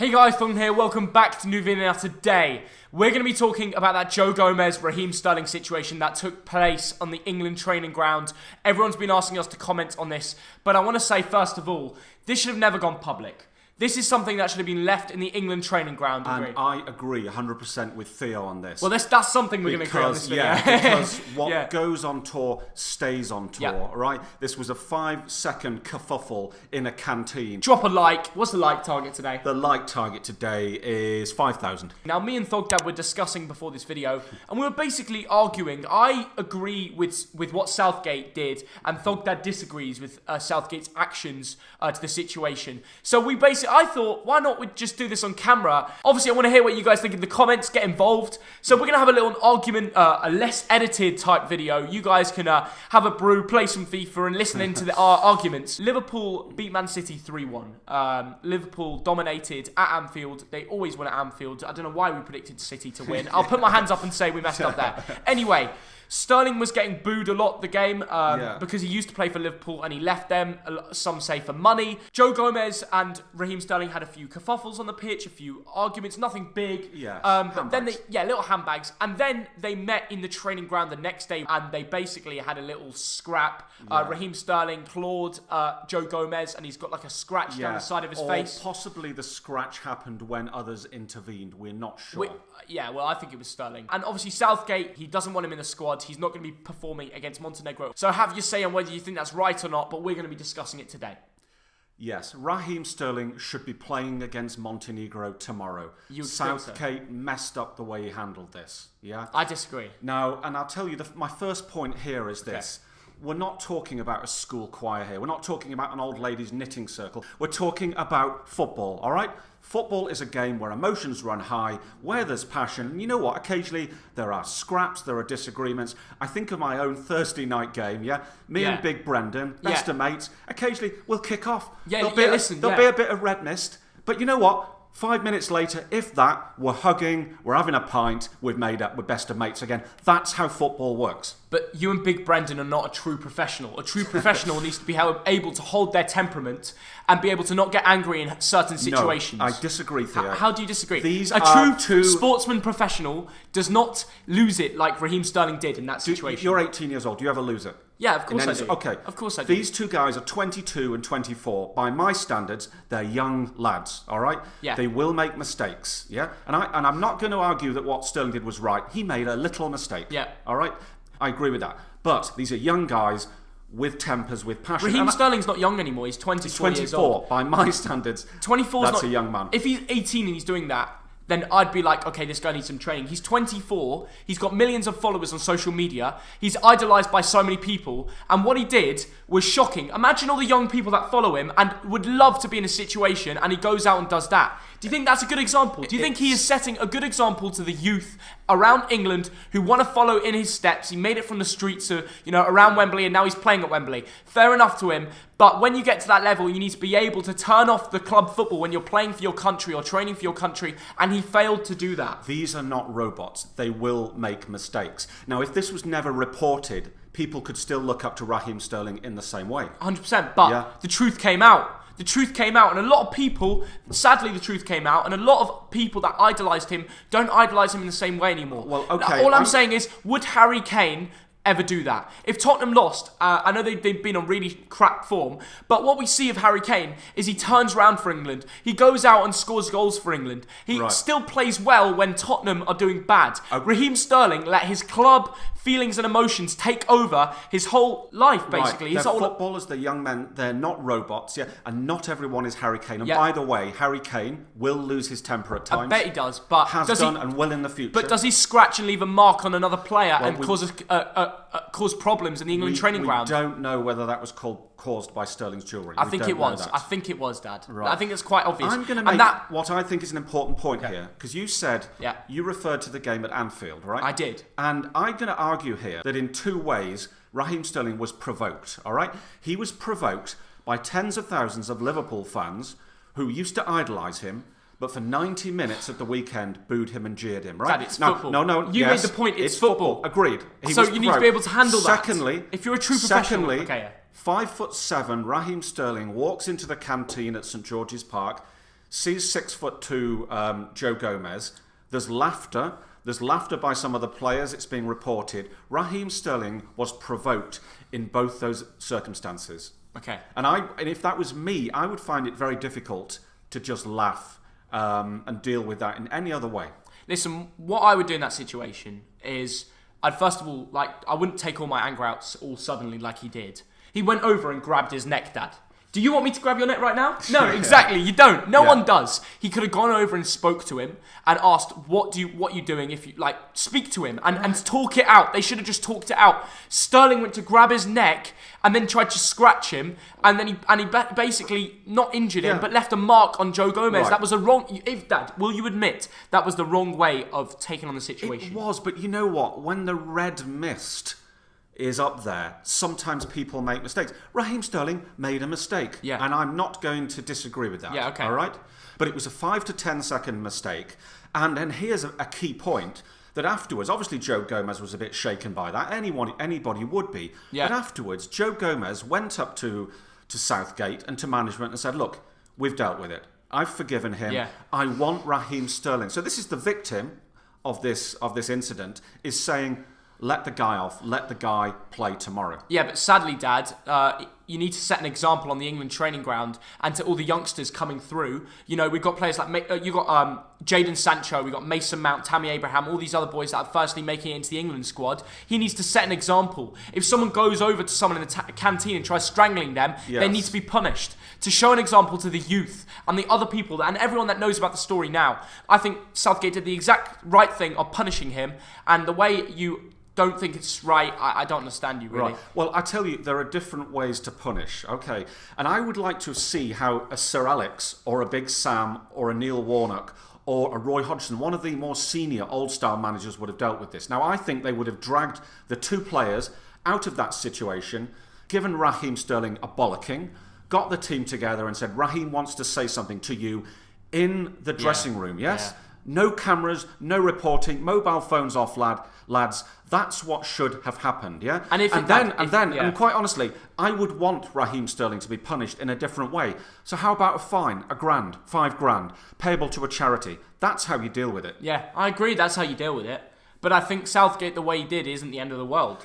Hey guys, Thogden here, welcome back to new video. Now today, we're going to be talking about that Joe Gomez, Raheem Sterling situation that took place on the England training ground. Everyone's been asking us to comment on this, but I want to say first of all, this should have never gone public. This is something that should have been left in the England training ground. And I agree 100% with Theo on this. Well, that's something we're going to agree on this video. Yeah, because what goes on tour stays on tour, right? This was a 5-second kerfuffle in a canteen. Drop a like. What's the like target today? The like target today is 5,000. Now, me and Thogdad were discussing before this video, and we were basically arguing. I agree with what Southgate did, and Thogdad disagrees with Southgate's actions to the situation. So I thought, why not we just do this on camera? Obviously, I want to hear what you guys think in the comments. Get involved. So we're going to have a little argument, a less edited type video. You guys can have a brew, play some FIFA, and listen into our arguments. Liverpool beat Man City 3-1. Liverpool dominated at Anfield. They always win at Anfield. I don't know why we predicted City to win. I'll put my hands up and say we messed up there. Anyway, Sterling was getting booed a lot the game because he used to play for Liverpool and he left them, some say for money. Joe Gomez and Raheem Sterling had a few kerfuffles on the pitch, a few arguments, nothing big. But then little handbags. And then they met in the training ground the next day and they basically had a little scrap. Raheem Sterling clawed Joe Gomez and he's got like a scratch down the side of his face. Possibly the scratch happened when others intervened. We're not sure. Well, I think it was Sterling. And obviously Southgate, he doesn't want him in the squad. He's not going to be performing against Montenegro. So have your say on whether you think that's right or not, but we're going to be discussing it today. Yes, Raheem Sterling should be playing against Montenegro tomorrow. Southgate messed up the way he handled this, yeah? I disagree. Now, and I'll tell you, my first point here is this. We're not talking about a school choir here. We're not talking about an old lady's knitting circle. We're talking about football, all right? Football is a game where emotions run high, where there's passion. And you know what? Occasionally there are scraps, there are disagreements. I think of my own Thursday night game, Me and Big Brendan, best of mates. Occasionally we'll kick off. There'll be a bit of red mist. But you know what? 5 minutes later, if that, we're hugging, we're having a pint, we've made up, we're best of mates again. That's how football works. But you and Big Brendan are not a true professional. A true professional needs to be able to hold their temperament and be able to not get angry in certain situations. No, I disagree, Theo. How do you disagree? A true sportsman professional does not lose it like Raheem Sterling did in that situation. You're 18 years old. Do you ever lose it? Yeah, of course I do. Okay. Of course I do. These two guys are 22 and 24. By my standards, they're young lads, all right? Yeah. They will make mistakes, yeah? And I'm not going to argue that what Sterling did was right. He made a little mistake. Yeah. All right? I agree with that. But these are young guys with tempers, with passion. Raheem Sterling's not young anymore. He's 24 years old. By my standards, 24 that's a young man. If he's 18 and he's doing that, then I'd be like, okay, this guy needs some training. He's 24. He's got millions of followers on social media. He's idolized by so many people. And what he did was shocking. Imagine all the young people that follow him and would love to be in a situation and he goes out and does that. Do you think that's a good example? Do you think he is setting a good example to the youth around England who want to follow in his steps? He made it from the streets to, around Wembley and now he's playing at Wembley. Fair enough to him. But when you get to that level, you need to be able to turn off the club football when you're playing for your country or training for your country. And he failed to do that. These are not robots. They will make mistakes. Now, if this was never reported, people could still look up to Raheem Sterling in the same way. 100%. But the truth came out. The truth came out, and a lot of people, sadly the truth came out, and a lot of people that idolised him don't idolise him in the same way anymore. Well, okay. All I'm saying is, would Harry Kane ever do that? If Tottenham lost, I know they've been on really crap form, but what we see of Harry Kane is he turns around for England. He goes out and scores goals for England. He still plays well when Tottenham are doing bad. Raheem Sterling let his club feelings and emotions take over his whole life, basically. They're footballers, they're young men, they're not robots, and not everyone is Harry Kane. And by the way, Harry Kane will lose his temper at times. I bet he does, but and will in the future. But does he scratch and leave a mark on another player and cause problems in the England training ground? We don't know whether that was caused by Sterling's jewellery. I think it was. I think it was, Dad. Right. I think it's quite obvious. I'm going to make what I think is an important point here, because you said you referred to the game at Anfield, right? I did. And I'm going to argue here that in two ways, Raheem Sterling was provoked, all right? He was provoked by tens of thousands of Liverpool fans who used to idolise him, but for 90 minutes at the weekend booed him and jeered him, right? Dad, it's football. No. You made the point, it's football. Agreed. So you need to be able to handle that. Secondly, if you're a true professional... Secondly, 5'7", Raheem Sterling walks into the canteen at St George's Park, sees 6'2" Joe Gomez. There's laughter. There's laughter by some of the players. It's being reported. Raheem Sterling was provoked in both those circumstances. Okay. And if that was me, I would find it very difficult to just laugh and deal with that in any other way. Listen, what I would do in that situation is, I'd first of all, I wouldn't take all my anger out all suddenly like he did. He went over and grabbed his neck, Dad. Do you want me to grab your neck right now? No, exactly. You don't. No one does. He could have gone over and spoke to him and asked, "What you doing?" If you speak to him and talk it out. They should have just talked it out. Sterling went to grab his neck and then tried to scratch him, and then he basically not injured him, but left a mark on Joe Gomez. Right. That was a wrong. Dad, will you admit that was the wrong way of taking on the situation? It was, but you know what? When the red mist is up there, sometimes people make mistakes. Raheem Sterling made a mistake. Yeah. And I'm not going to disagree with that. Yeah, okay. All right? But it was a 5 to 10 second mistake. And here's a key point, that afterwards, obviously Joe Gomez was a bit shaken by that. Anybody would be. Yeah. But afterwards, Joe Gomez went up to Southgate and to management and said, "Look, we've dealt with it. I've forgiven him. Yeah. I want Raheem Sterling." So this is the victim of this incident, is saying, let the guy off. Let the guy play tomorrow. Yeah, but sadly, Dad, you need to set an example on the England training ground and to all the youngsters coming through. You know, we've got players like you got Jadon Sancho, we've got Mason Mount, Tammy Abraham, all these other boys that are firstly making it into the England squad. He needs to set an example. If someone goes over to someone in the canteen and tries strangling them, they need to be punished. To show an example to the youth and the other people and everyone that knows about the story now, I think Southgate did the exact right thing of punishing him, and the way you don't think it's right, I don't understand you, really. Right. Well, I tell you, there are different ways to punish, okay? And I would like to see how a Sir Alex or a Big Sam or a Neil Warnock or a Roy Hodgson, one of the more senior old-style managers, would have dealt with this. Now, I think they would have dragged the two players out of that situation, given Raheem Sterling a bollocking, got the team together and said, "Raheem wants to say something to you in the dressing room, yes? Yeah. No cameras, no reporting, mobile phones off, lads. That's what should have happened, yeah?" And quite honestly, I would want Raheem Sterling to be punished in a different way. So how about a fine, $1,000, $5,000, payable to a charity? That's how you deal with it. Yeah, I agree. That's how you deal with it. But I think Southgate, the way he did, isn't the end of the world.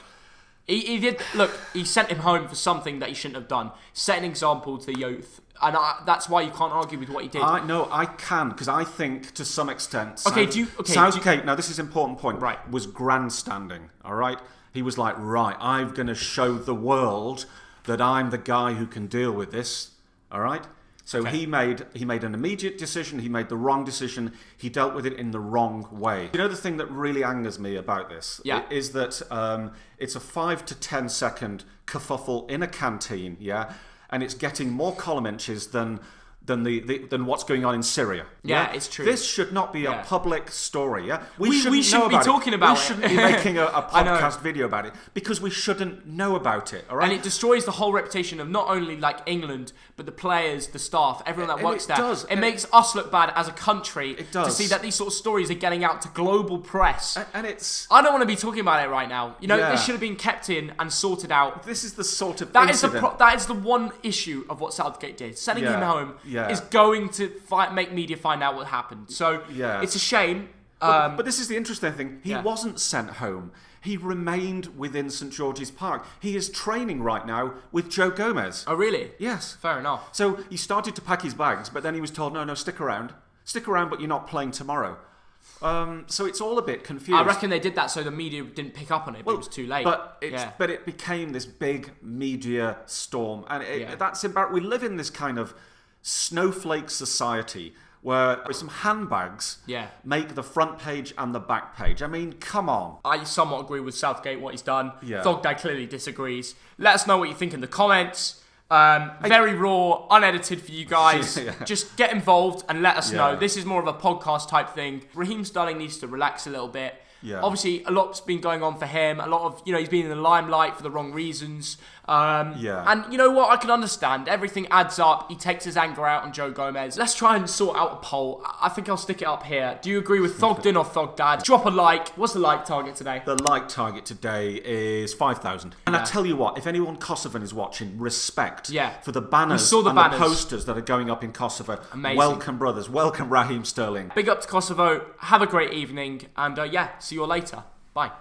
He did. Look, he sent him home for something that he shouldn't have done. Set an example to the youth. And that's why you can't argue with what he did. No, I can, because I think to some extent Southgate, now this is an important point, right, was grandstanding, all right? He was like, right, I'm going to show the world that I'm the guy who can deal with this, all right? So he made an immediate decision, he made the wrong decision, he dealt with it in the wrong way. You know, the thing that really angers me about this is that it's a 5 to 10 second kerfuffle in a canteen, yeah? And it's getting more column inches than what's going on in Syria. Yeah, it's true. This should not be a public story. Yeah, we shouldn't be talking about it. We shouldn't be making a podcast video about it because we shouldn't know about it. All right, and it destroys the whole reputation of not only England, but the players, the staff, everyone that works there. It makes us look bad as a country to see that these sort of stories are getting out to global press. And it's I don't want to be talking about it right now. You know, this should have been kept in and sorted out. This is the sort of that is the one issue of what Southgate did. Sending him home is going to make media find out what happened. So it's a shame. But this is the interesting thing. He wasn't sent home. He remained within St George's Park. He is training right now with Joe Gomez. Oh, really? Yes. Fair enough. So he started to pack his bags, but then he was told, no, stick around. Stick around, but you're not playing tomorrow. So it's all it's confusing. I reckon they did that so the media didn't pick up on it, but it was too late. But it became this big media storm. And that's embarrassing. We live in this kind of snowflake society where some handbags make the front page and the back page. I mean, come on. I somewhat agree with Southgate, what he's done. Thogdad clearly disagrees. Let us know what you think in the comments. Very raw, unedited for you guys. Just get involved and let us know. This is more of a podcast type thing. Raheem Sterling needs to relax a little bit. Obviously, a lot's been going on for him. A lot of, he's been in the limelight for the wrong reasons. And you know what? I can understand. Everything adds up. He takes his anger out on Joe Gomez. Let's try and sort out a poll. I think I'll stick it up here. Do you agree with Thogden or Thogdad? Drop a like. What's the like target today? The like target today is 5,000. And I tell you what, if anyone Kosovan is watching, respect for the banners and the posters that are going up in Kosovo. Amazing. Welcome, brothers. Welcome, RAHEEM STERLING. Big up to Kosovo. Have a great evening. And see you all later. Bye.